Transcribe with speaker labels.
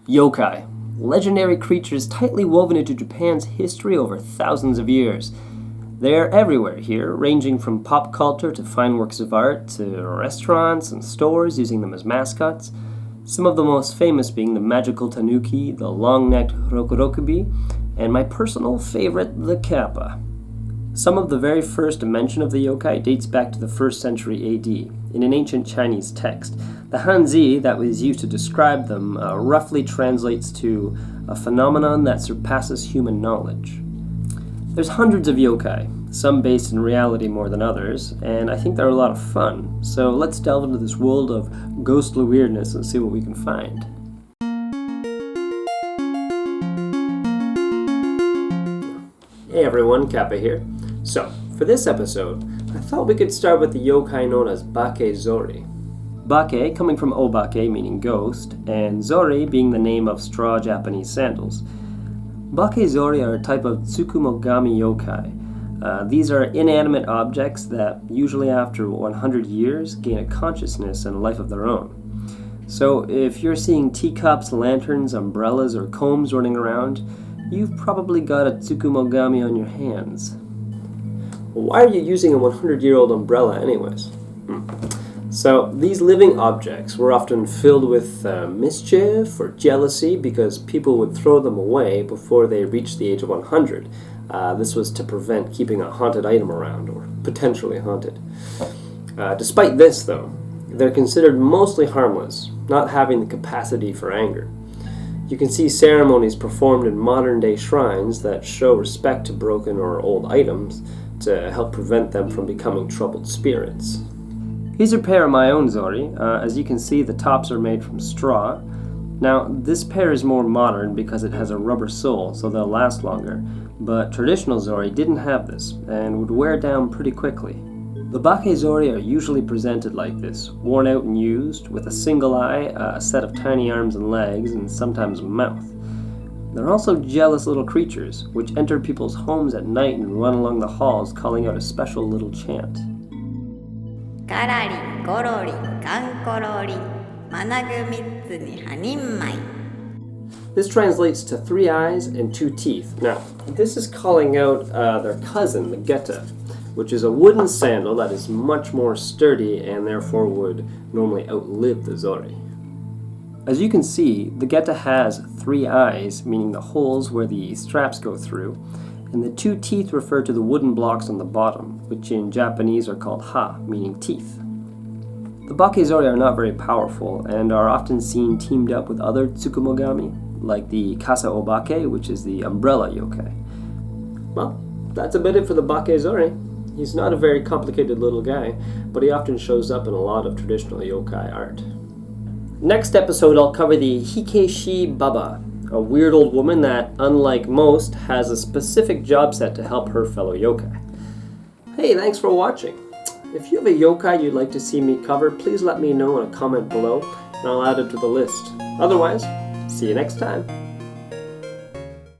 Speaker 1: Yokai, legendary creatures tightly woven into Japan's history over thousands of years. They are everywhere here, ranging from pop culture to fine works of art to restaurants and stores using them as mascots. Some of the most famous being the magical tanuki, the long-necked rokorokubi, and my personal favorite, the kappa. Some of the very first mention of the yokai dates back to the 1st century AD. In an ancient Chinese text, the Hanzi that was used to describe them roughly translates to a phenomenon that surpasses human knowledge. There's hundreds of yokai, some based in reality more than others, and I think they're a lot of fun. So let's delve into this world of ghostly weirdness and see what we can find. Hey everyone, Kappa here. So, for this episode, I thought we could start with the yokai known as Bakezori. Bake coming from obake, meaning ghost, and zori being the name of straw Japanese sandals. Bakezori are a type of tsukumogami yokai. These are inanimate objects that, usually after 100 years, gain a consciousness and a life of their own. So, if you're seeing teacups, lanterns, umbrellas, or combs running around, you've probably got a tsukumogami on your hands. Why are you using a 100-year-old umbrella anyways? So, these living objects were often filled with mischief or jealousy because people would throw them away before they reached the age of 100. This was to prevent keeping a haunted item around, or potentially haunted. Despite this, though, they're considered mostly harmless, not having the capacity for anger. You can see ceremonies performed in modern-day shrines that show respect to broken or old items to help prevent them from becoming troubled spirits. Here's a pair of my own zori. As you can see, the tops are made from straw. Now, this pair is more modern because it has a rubber sole, so they'll last longer, but traditional zori didn't have this and would wear down pretty quickly. The bakezori are usually presented like this, worn out and used, with a single eye, a set of tiny arms and legs, and sometimes a mouth. They're also jealous little creatures, which enter people's homes at night and run along the halls calling out a special little chant. This translates to 3 eyes and 2 teeth. Now, this is calling out their cousin, the geta, which is a wooden sandal that is much more sturdy and therefore would normally outlive the zori. As you can see, the geta has 3 eyes, meaning the holes where the straps go through, and the 2 teeth refer to the wooden blocks on the bottom, which in Japanese are called ha, meaning teeth. The bakezori are not very powerful and are often seen teamed up with other tsukumogami, like the kasa obake, which is the umbrella yokai. Well, that's about it for the bakezori. He's not a very complicated little guy, but he often shows up in a lot of traditional yokai art. Next episode, I'll cover the Hikeshi Baba, a weird old woman that, unlike most, has a specific job set to help her fellow yokai. Hey, thanks for watching. If you have a yokai you'd like to see me cover, please let me know in a comment below, and I'll add it to the list. Otherwise, see you next time.